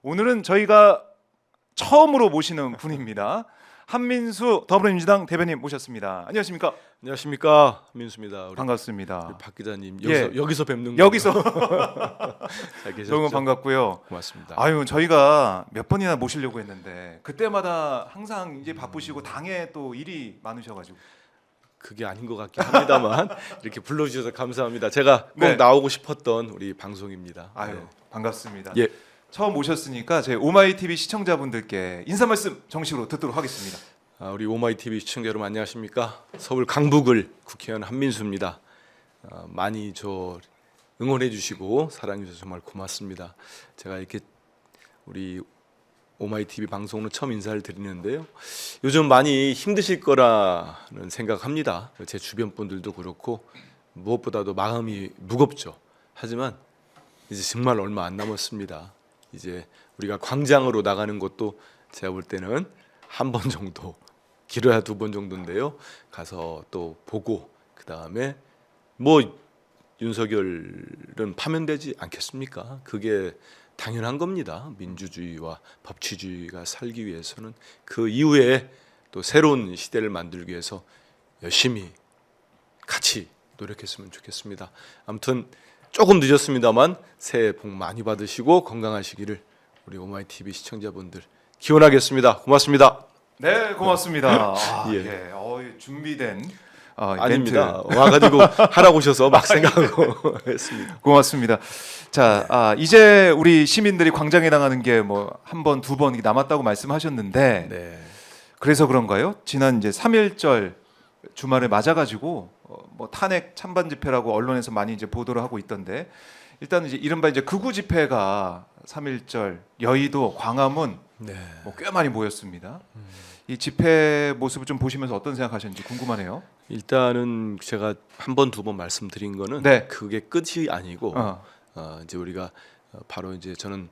오늘은 저희가 처음으로 모시는 분입니다. 한민수 더불어민주당 대변인 모셨습니다. 안녕하십니까? 안녕하십니까, 민수입니다. 우리 반갑습니다. 박 기자님 예. 여기서 뵙는 여기서 잘 계셨죠? 너무 반갑고요. 고맙습니다. 아유, 저희가 몇 번이나 모시려고 했는데 그때마다 항상 이제 바쁘시고 당에 또 일이 많으셔가지고 그게 아닌 것 같긴 합니다만 이렇게 불러주셔서 감사합니다. 제가 꼭 네. 나오고 싶었던 우리 방송입니다. 아유, 네. 반갑습니다. 예. 처음 모셨으니까 제 오마이 TV 시청자분들께 인사 말씀 정식으로 듣도록 하겠습니다. 우리 오마이 TV 시청자 여러분 안녕하십니까? 서울 강북을 국회의원 한민수입니다. 많이 저 응원해 주시고 사랑해 주셔서 정말 고맙습니다. 제가 이렇게 우리 오마이 TV 방송으로 처음 인사를 드리는데요. 요즘 많이 힘드실 거라는 생각합니다. 제 주변 분들도 그렇고 무엇보다도 마음이 무겁죠. 하지만 이제 정말 얼마 안 남았습니다. 이제 우리가 광장으로 나가는 것도 제가 볼 때는 한 번 정도, 길어야 두 번 정도인데요. 가서 또 보고 그 다음에 뭐 윤석열은 파면되지 않겠습니까? 그게 당연한 겁니다. 민주주의와 법치주의가 살기 위해서는 그 이후에 또 새로운 시대를 만들기 위해서 열심히 같이 노력했으면 좋겠습니다. 아무튼 조금 늦었습니다만 새해 복 많이 받으시고 건강하시기를 우리 오마이 TV 시청자분들 기원하겠습니다. 고맙습니다. 네, 고맙습니다. 예. 준비된 아닙니다. 멘트. 와가지고 하라고 오셔서 막 생각하고 했습니다. 고맙습니다. 자, 이제 우리 시민들이 광장에 나가는 게 뭐 한 번, 두 번 남았다고 말씀하셨는데 네. 그래서 그런가요? 지난 이제 3.1절 주말에 맞아가지고 뭐 탄핵 찬반 집회라고 언론에서 많이 이제 보도를 하고 있던데 일단 이제 이른바 이제 극우 집회가 3.1절 여의도 광화문 네. 뭐 꽤 많이 모였습니다. 이 집회 모습을 좀 보시면서 어떤 생각하셨는지 궁금하네요. 일단은 제가 한 번, 두 번 말씀드린 거는 네. 그게 끝이 아니고 어. 이제 우리가 바로 이제 저는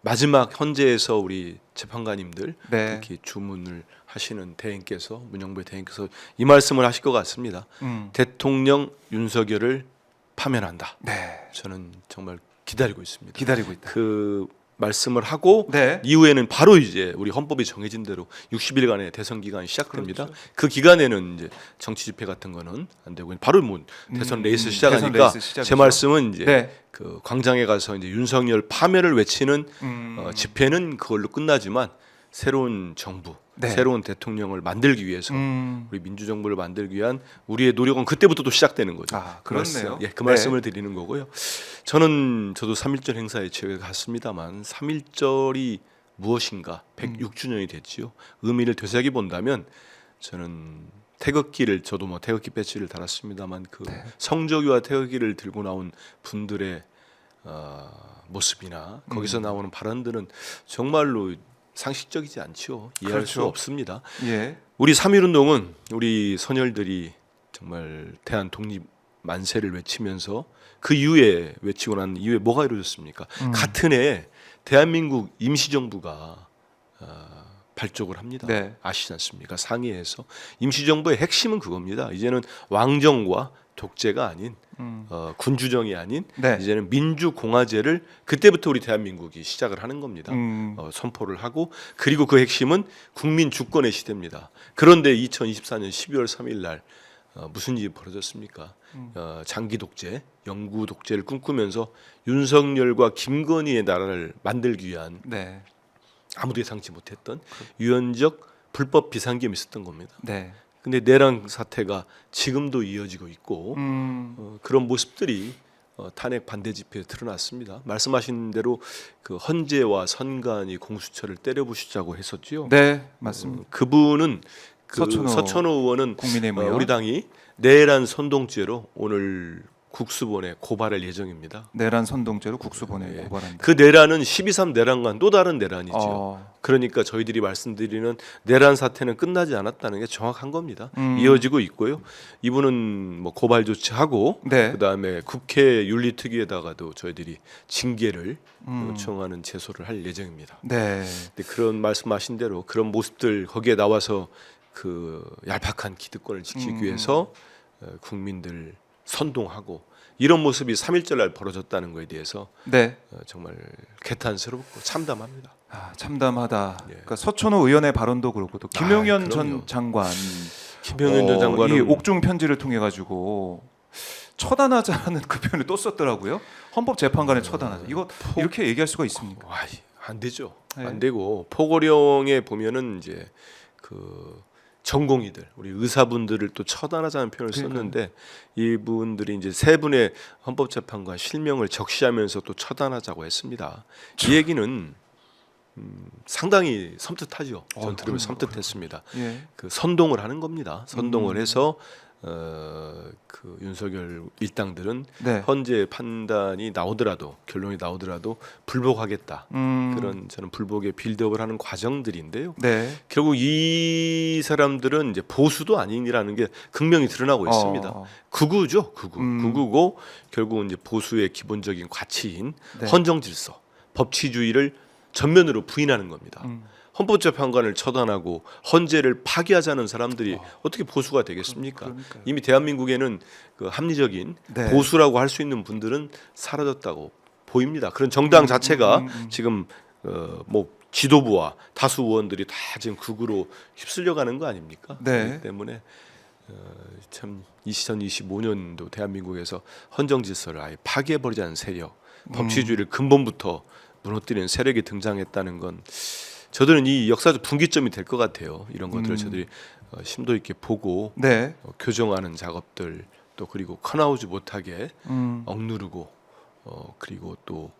마지막 헌재에서 우리 재판관님들 네. 특히 주문을 하시는 대행께서 문영배 대행께서 이 말씀을 하실 것 같습니다. 대통령 윤석열을 파면한다. 네. 저는 정말 기다리고 있습니다. 기다리고 있다. 그 말씀을 하고 네. 이후에는 바로 이제 우리 헌법이 정해진 대로 60일간의 대선 기간이 시작됩니다. 그 기간에는 이제 정치 집회 같은 거는 안 되고 바로 뭐 대선 레이스 시작하니까 대선 레이스 시작이죠. 제 말씀은 이제 네. 그 광장에 가서 이제 윤석열 파면을 외치는 집회는 그걸로 끝나지만 새로운 정부, 네. 새로운 대통령을 만들기 위해서 음. 우리 민주정부를 만들기 위한 우리의 노력은 그때부터 또 시작되는 거죠. 그렇네요. 말씀, 그 네. 말씀을 드리는 거고요. 저도 3.1절 행사에 갔습니다만 3.1절이 무엇인가 106주년이 됐지요. 의미를 되새겨 본다면 저는 태극기를 저도 뭐 태극기 배지를 달았습니다만 그 성조기와 태극기를 들고 나온 분들의 모습이나 거기서 나오는 발언들은 정말로 상식적이지 않죠. 이해할 수 그렇죠. 없습니다. 예. 우리 3.1운동은 우리 선열들이 정말 대한 독립 만세를 외치면서 그 이후에 외치고 난 이후에 뭐가 이루어졌습니까? 같은 해에 대한민국 임시정부가 발족을 합니다. 네. 아시지 않습니까? 상해에서 임시정부의 핵심은 그겁니다. 이제는 왕정과 독재가 아닌 군주정이 아닌 네. 이제는 민주공화제를 그때부터 우리 대한민국이 시작을 하는 겁니다. 선포를 하고 그리고 그 핵심은 국민 주권의 시대입니다. 그런데 2024년 12월 3일 날 무슨 일이 벌어졌습니까? 장기 독재, 영구 독재를 꿈꾸면서 윤석열과 김건희의 나라를 만들기 위한 네. 아무도 예상치 못했던 유연적 불법 비상계엄이 있었던 겁니다. 네. 근데 내란 사태가 지금도 이어지고 있고 그런 모습들이 탄핵 반대 집회에 드러났습니다. 말씀하신 대로 그 헌재와 선관위 공수처를 때려부수자고 했었지요. 네, 맞습니다. 그분은 그 서천호 의원은 국민의힘 의원. 우리 당이 내란 선동죄로 오늘 국수본에 고발할 예정입니다. 내란 선동죄로 국수본에 예. 고발한다. 그 내란은 12.3 내란과는 또 다른 내란이죠. 어. 그러니까 저희들이 말씀드리는 내란 사태는 끝나지 않았다는 게 정확한 겁니다. 이어지고 있고요. 이분은 뭐 고발 조치하고 네. 그다음에 국회 윤리특위에다가도 저희들이 징계를 요청하는 제소를 할 예정입니다. 네. 근데 그런 말씀하신 대로 그런 모습들 거기에 나와서 그 얄팍한 기득권을 지키기 위해서 국민들 선동하고 이런 모습이 3.1절 날 벌어졌다는 것에 대해서 네. 정말 개탄스럽고 참담합니다. 참담하다. 예. 그러니까 서천호 의원의 발언도 그렇고 또 김용현 전 그럼요. 장관 김용현 전 장관은 이 옥중 편지를 통해 가지고 처단하자는 그 표현을 또 썼더라고요. 헌법재판관을 처단하자. 이거 이렇게 얘기할 수가 있습니까? 와, 안 되죠. 네. 안 되고 포고령에 보면은 이제 그 전공의들 우리 의사분들을 또 처단하자는 표현을 썼는데 이분들이 이제 세 분의 헌법재판관 실명을 적시하면서 또 처단하자고 했습니다. 이 얘기는 상당히 섬뜩하죠. 전 들으면 섬뜩했습니다. 예. 그 선동을 하는 겁니다. 선동을 해서 그 윤석열 일당들은 네. 헌재 판단이 나오더라도 결론이 나오더라도 불복하겠다. 그런 저는 불복의 빌드업을 하는 과정들인데요. 네. 결국 이 사람들은 이제 보수도 아니라는 게 극명히 드러나고 있습니다. 극우죠, 극우. 극우고 결국은 이제 보수의 기본적인 가치인 네. 헌정 질서, 법치주의를 전면으로 부인하는 겁니다. 헌법재판관을 처단하고 헌재를 파기하자는 사람들이 어떻게 보수가 되겠습니까? 그러니까요. 이미 대한민국에는 그 합리적인 네. 보수라고 할 수 있는 분들은 사라졌다고 보입니다. 그런 정당 자체가 지금 뭐 지도부와 다수 의원들이 다 지금 극우로 휩쓸려가는 거 아닙니까? 네. 그렇기 때문에 참 2025년도 대한민국에서 헌정 질서를 아예 파괴해버리자는 세력, 법치주의를 근본부터 무너뜨리는 세력이 등장했다는 건 저들은 이 역사적 분기점이 될 것 같아요. 이런 것들을 저들이 심도 있게 보고 네. 교정하는 작업들 또 그리고 커나오지 못하게 억누르고 그리고 또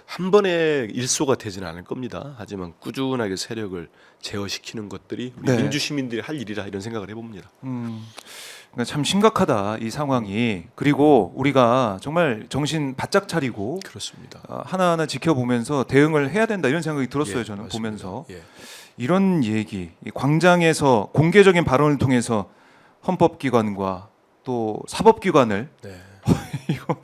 한 번에 일소가 되지는 않을 겁니다. 하지만 꾸준하게 세력을 제어시키는 것들이 우리 네. 민주 시민들이 할 일이라 이런 생각을 해봅니다. 그러니까 참 심각하다 이 상황이. 그리고 우리가 정말 정신 바짝 차리고 그렇습니다. 하나하나 지켜보면서 대응을 해야 된다 이런 생각이 들었어요. 예, 저는 맞습니다. 보면서 예. 이런 얘기 이 광장에서 공개적인 발언을 통해서 헌법기관과 또 사법기관을 네. 이거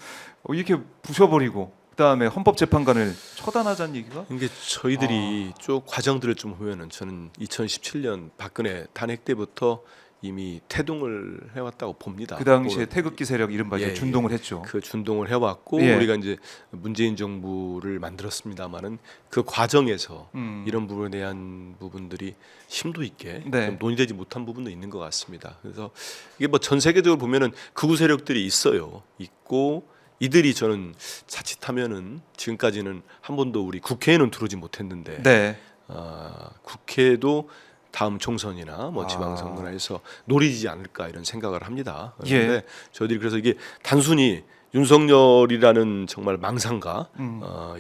이렇게 부셔버리고 그다음에 헌법재판관을 처단하자는 얘기가 이게 저희들이 쭉 과정들을 좀 보면은 저는 2017년 박근혜 탄핵 때부터 이미 태동을 해왔다고 봅니다. 그 당시에 태극기 세력 이른바 이제 예, 준동을 했죠. 그 준동을 해왔고 예. 우리가 이제 문재인 정부를 만들었습니다마는 그 과정에서 이런 부분에 대한 부분들이 심도 있게 네. 좀 논의되지 못한 부분도 있는 것 같습니다. 그래서 이게 뭐 전 세계적으로 보면은 극우 세력들이 있어요. 있고 이들이 저는 자칫하면은 지금까지는 한 번도 우리 국회에는 들어오지 못했는데 네. 국회도 다음 총선이나 뭐 지방선거에서 노리지 않을까 이런 생각을 합니다. 그런데 예. 저희들이 그래서 이게 단순히 윤석열이라는 정말 망상가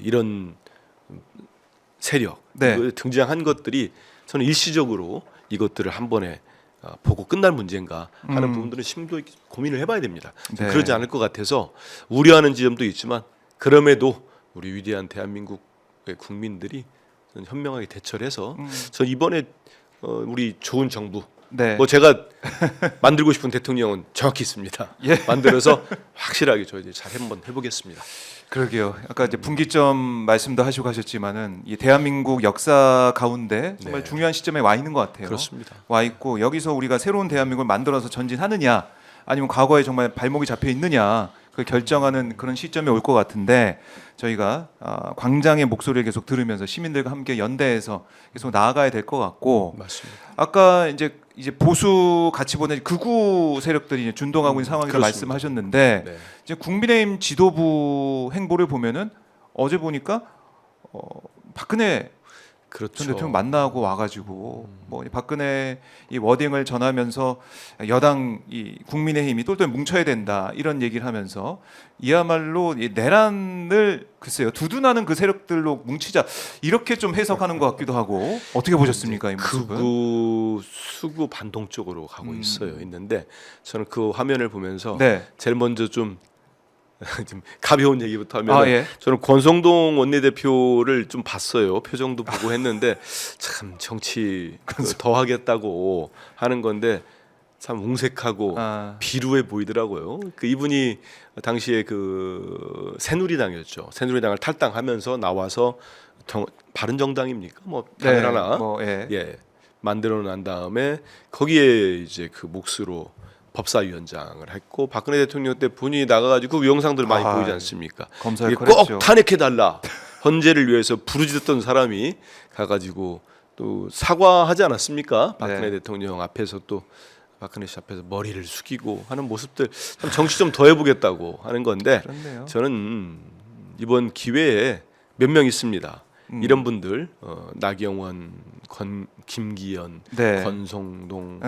이런 세력 네. 그 등장한 것들이 저는 일시적으로 이것들을 한 번에 보고 끝날 문제인가 하는 부분들은 심도 있게 고민을 해봐야 됩니다. 네. 그러지 않을 것 같아서 우려하는 지점도 있지만 그럼에도 우리 위대한 대한민국의 국민들이 현명하게 대처를 해서 저 이번에 우리 좋은 정부 네. 뭐 제가 만들고 싶은 대통령은 정확히 있습니다. 예. 만들어서 확실하게 저희들이 잘 한번 해보겠습니다. 그러게요. 아까 이제 분기점 말씀도 하시고 하셨지만은 이 대한민국 역사 가운데 정말 네. 중요한 시점에 와 있는 것 같아요. 그렇습니다. 와 있고 여기서 우리가 새로운 대한민국을 만들어서 전진하느냐 아니면 과거에 정말 발목이 잡혀 있느냐 그 결정하는 그런 시점이 올 것 같은데 저희가 광장의 목소리를 계속 들으면서 시민들과 함께 연대해서 계속 나아가야 될 것 같고 맞습니다. 아까 이제 보수 같이 보는 극우 세력들이 이제 준동하고 있는 상황이라 그렇습니다. 말씀하셨는데 네. 이제 국민의힘 지도부 행보를 보면은 어제 보니까 박근혜 그렇죠. 전 대통령 만나고 와가지고 뭐 박근혜 이 워딩을 전하면서 여당 이 국민의힘이 똘똘 뭉쳐야 된다 이런 얘기를 하면서 이야말로 이 내란을 글쎄요 두둔하는 그 세력들로 뭉치자 이렇게 좀 해석하는 것 같기도 하고 어떻게 보셨습니까 이 모습은? 극우 수구 반동 쪽으로 가고 있는데 저는 그 화면을 보면서 네. 제일 먼저 좀 가벼운 얘기부터 하면 예. 저는 권성동 원내대표를 좀 봤어요. 표정도 보고 했는데 참 정치 더 하겠다고 하는 건데 참 웅색하고 비루해 보이더라고요. 그 이분이 당시에 그 새누리당이었죠. 새누리당을 탈당하면서 나와서 바른정당입니까? 뭐 당을 하나 뭐, 예. 예 만들어 난 다음에 거기에 이제 그 몫으로 법사위원장을 했고 박근혜 대통령 때 본인이 나가가지고 그 영상들 많이 아, 보이지 않습니까? 검사를 이게 그랬죠. 꼭 탄핵해달라 헌재를 위해서 부르짖었던 사람이 가가지고 또 사과하지 않았습니까? 박근혜 네. 대통령 앞에서 또 박근혜 씨 앞에서 머리를 숙이고 하는 모습들 참 정치 좀 더 해보겠다고 하는 건데 그렇네요. 저는 이번 기회에 몇 명 있습니다. 이런 분들 나경원, 김기현, 네. 권성동,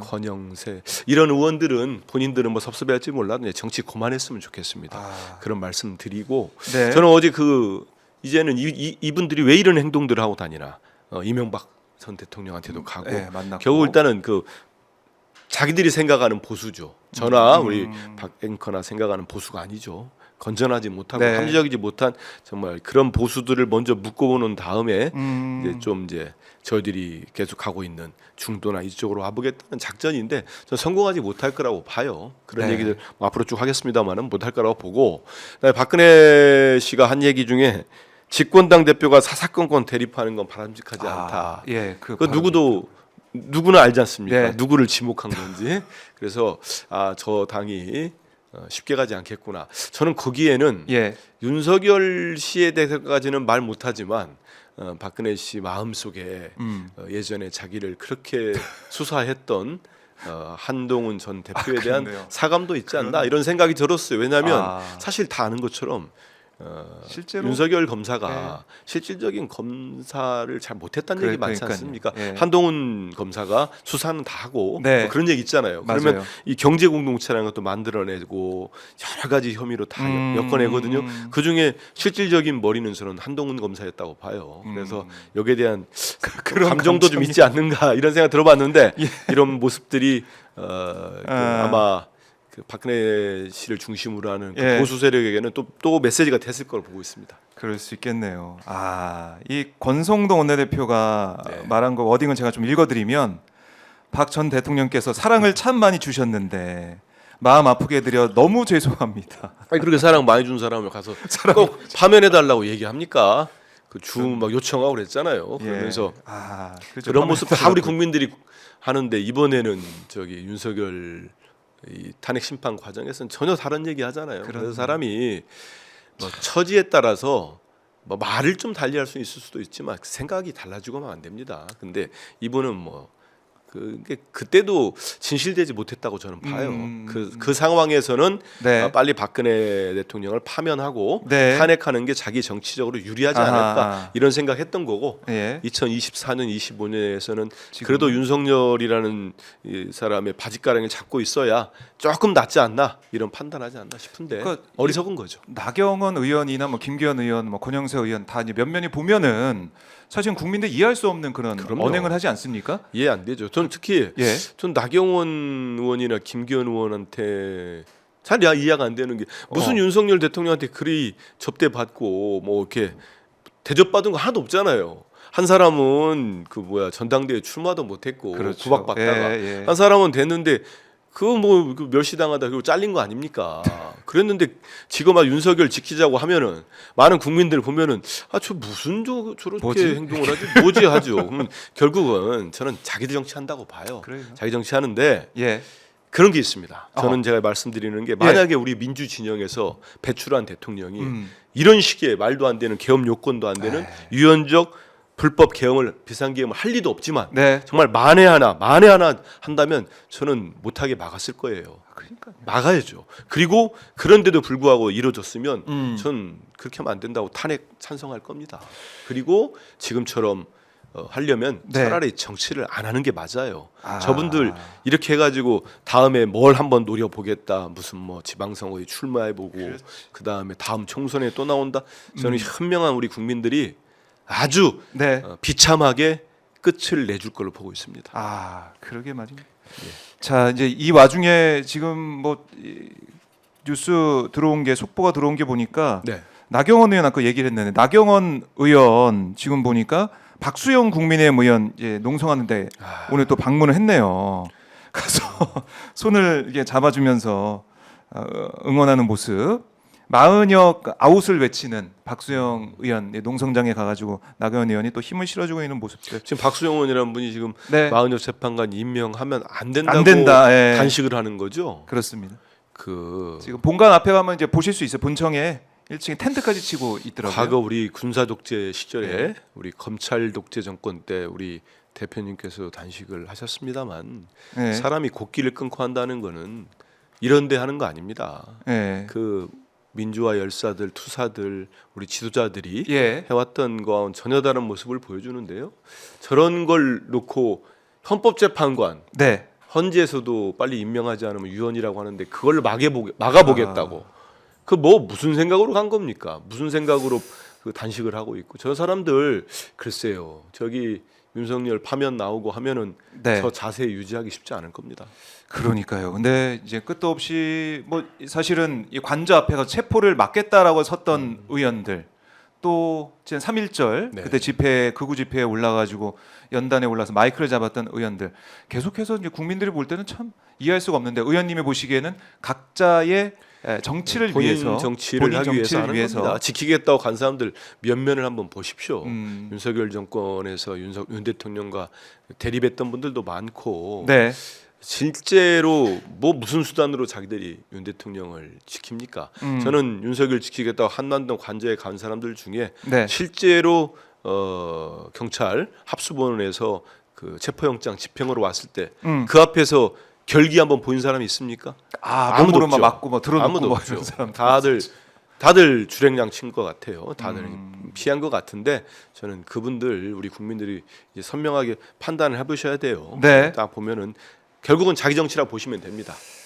권영세 이런 의원들은 본인들은 뭐 섭섭해할지 몰라도 정치 그만했으면 좋겠습니다. 아, 그런 말씀 드리고 네. 저는 어제 이제는 이분들이 왜 이런 행동들을 하고 다니나 이명박 전 대통령한테도 가고 네, 만났고. 결국 일단은 자기들이 생각하는 보수죠. 저나 우리 박 앵커나 생각하는 보수가 아니죠. 건전하지 못하고 네. 합리적이지 못한 정말 그런 보수들을 먼저 묶어보는 다음에 이제 저희들이 계속 가고 있는 중도나 이쪽으로 와보겠다는 작전인데 전 성공하지 못할 거라고 봐요. 그런 네. 얘기들 뭐 앞으로 쭉 하겠습니다만은 못할 거라고 보고 그다음에 박근혜 씨가 한 얘기 중에 집권당 대표가 사사건건 대립하는 건 바람직하지 않다. 예, 누구나 알지 않습니까? 네. 누구를 지목한 건지. 그래서 저 당이 쉽게 가지 않겠구나. 저는 거기에는 예, 윤석열 씨에 대해서까지는 말 못하지만 박근혜 씨 마음속에 예전에 자기를 그렇게 수사했던 한동훈 전 대표에 대한 그렇네요. 사감도 있지 않나 이런 생각이 들었어요. 왜냐하면 아. 사실 다 아는 것처럼 실제로 윤석열 검사가 실질적인 검사를 잘 못했다는 얘기 많지 그러니까요. 않습니까? 예. 한동훈 검사가 수사는 다 하고 네. 뭐 그런 얘기 있잖아요. 맞아요. 그러면 이 경제 공동체라는 것도 만들어내고 여러 가지 혐의로 다 엮어내거든요. 그 중에 실질적인 머리는 저는 한동훈 검사였다고 봐요. 그래서 여기에 대한 그런 감정도 좀 감정이- 있지 않는가 이런 생각 들어봤는데 이런 모습들이 아마 박근혜 씨를 중심으로 하는 예. 보수 세력에게는 또 메시지가 됐을 걸 보고 있습니다. 그럴 수 있겠네요. 이 권성동 원내대표가 네. 말한 거 워딩을 제가 좀 읽어드리면 박 전 대통령께서 사랑을 참 많이 주셨는데 마음 아프게 해드려 너무 죄송합니다. 아니 그렇게 사랑 많이 준 사람을 가서 꼭 파면해 달라고 얘기합니까? 막 요청하고 그랬잖아요. 그러면서 그렇죠. 그런 모습 다 우리 화면에서 국민들이 하는데 이번에는 윤석열 이 탄핵 심판 과정에서는 전혀 다른 얘기 하잖아요. 그래서 사람이 뭐 처지에 따라서 뭐 말을 좀 달리할 수 있을 수도 있지만 생각이 달라지고만 안 됩니다. 근데 이분은 그때도 진실되지 못했다고 저는 봐요. 그 상황에서는 네. 빨리 박근혜 대통령을 파면하고 네. 탄핵하는 게 자기 정치적으로 유리하지 않을까 이런 생각했던 거고 예. 2024년, 25년에서는 지금은? 그래도 윤석열이라는 이 사람의 바짓가랑을 잡고 있어야 조금 낫지 않나 이런 판단하지 않나 싶은데 그러니까 어리석은 거죠. 나경원 의원이나 뭐 김기현 의원, 뭐 권영세 의원 다 이제 면면이 보면은 사실 국민들 이해할 수 없는 그런 그럼요. 언행을 하지 않습니까? 이해 안 되죠. 저는 특히 예. 전 나경원 의원이나 김기현 의원한테 잘 이해가 안 되는 게 무슨 윤석열 대통령한테 그리 접대받고 뭐 이렇게 대접받은 거 하나도 없잖아요. 한 사람은 전당대회 출마도 못했고 그렇죠. 구박받다가 예, 예. 한 사람은 됐는데 멸시당하다 그리고 잘린 거 아닙니까? 그랬는데 지금 윤석열 지키자고 하면은 많은 국민들 보면은 저 무슨 저렇게 뭐지? 행동을 하지? 뭐지 하죠. 그러면 결국은 저는 자기들 정치한다고 봐요. 그래요. 자기 정치하는데 예. 그런 게 있습니다. 저는 제가 말씀드리는 게 만약에 우리 민주 진영에서 배출한 대통령이 이런 식의 말도 안 되는 계엄 요건도 안 되는 유연적 불법 계엄을 비상계엄을 할 리도 없지만 네. 정말 만에 하나 한다면 저는 못하게 막았을 거예요. 그러니까 막아야죠. 그리고 그런데도 불구하고 이루어졌으면 전 그렇게 하면 안 된다고 탄핵 찬성할 겁니다. 그리고 지금처럼 하려면 네. 차라리 정치를 안 하는 게 맞아요. 저분들 이렇게 해가지고 다음에 뭘 한번 노려보겠다. 무슨 지방선거에 출마해보고 그 다음에 다음 총선에 또 나온다. 저는 현명한 우리 국민들이 아주 네. 비참하게 끝을 내줄 걸로 보고 있습니다. 그러게 말입니다. 자, 이제 이 와중에 지금 뉴스 들어온 게 속보가 들어온 게 보니까 네. 나경원 의원 아까 얘기를 했는데 나경원 의원 지금 보니까 박수영 국민의힘 의원 이제 농성하는데 오늘 또 방문을 했네요. 가서 손을 이게 잡아주면서 응원하는 모습 마흔여 아웃을 외치는 박수영 의원 농성장에 가가지고 나경원 의원이 또 힘을 실어주고 있는 모습들. 지금 박수영 의원이라는 분이 지금 네, 마흔여 재판관 임명하면 안 된다고 안 된다. 예. 단식을 하는 거죠. 그렇습니다. 그 지금 본관 앞에 가면 이제 보실 수 있어요. 본청에 1층에 텐트까지 치고 있더라고요. 과거 우리 군사 독재 시절에 네. 우리 검찰 독재 정권 때 우리 대표님께서 단식을 하셨습니다만 네. 사람이 곡기를 끊고 한다는 거는 이런데 하는 거 아닙니다. 네. 그 민주화 열사들, 투사들, 우리 지도자들이 예. 해왔던 거와는 전혀 다른 모습을 보여주는데요. 저런 걸 놓고 헌법재판관 네. 헌재에서도 빨리 임명하지 않으면 유언이라고 하는데 그걸 막아보겠다고. 그 뭐 무슨 생각으로 간 겁니까? 무슨 생각으로 그 단식을 하고 있고 저 사람들 글쎄요. 저기 윤석열 파면 나오고 하면은 네. 저 자세 유지하기 쉽지 않을 겁니다. 그러니까요. 근데 이제 끝도 없이 뭐 사실은 이 관저 앞에 가서 체포를 막겠다라고 섰던 의원들 또 지난 3.1절 네. 그때 집회 극우 집회에 올라가지고 연단에 올라서 마이크를 잡았던 의원들 계속해서 이제 국민들이 볼 때는 참 이해할 수가 없는데 의원님이 보시기에는 각자의 정치를 본인 위해서 정치를 본인 하기 위해서 정치를 하는 겁니다. 지키겠다고 간 사람들 면면을 한번 보십시오. 음. 윤석열 정권에서 윤 대통령과 대립했던 분들도 많고 네. 실제로 뭐 무슨 수단으로 자기들이 윤 대통령을 지킵니까? 음. 저는 윤석열 지키겠다고 한남동 관저에 간 사람들 중에 네. 실제로 경찰 합수본원에서 그 체포영장 집행으로 왔을 때 그 앞에서 결기 한번 보인 사람이 있습니까? 아무도 몸으로 막 없죠. 맞고 뭐 들어놓고 아무도 뭐 없죠. 이런 사람 다들 주랭랑 친 것 같아요. 다들 피한 것 같은데 저는 그분들 우리 국민들이 이제 선명하게 판단을 해보셔야 돼요. 네. 딱 보면은 결국은 자기 정치라 보시면 됩니다.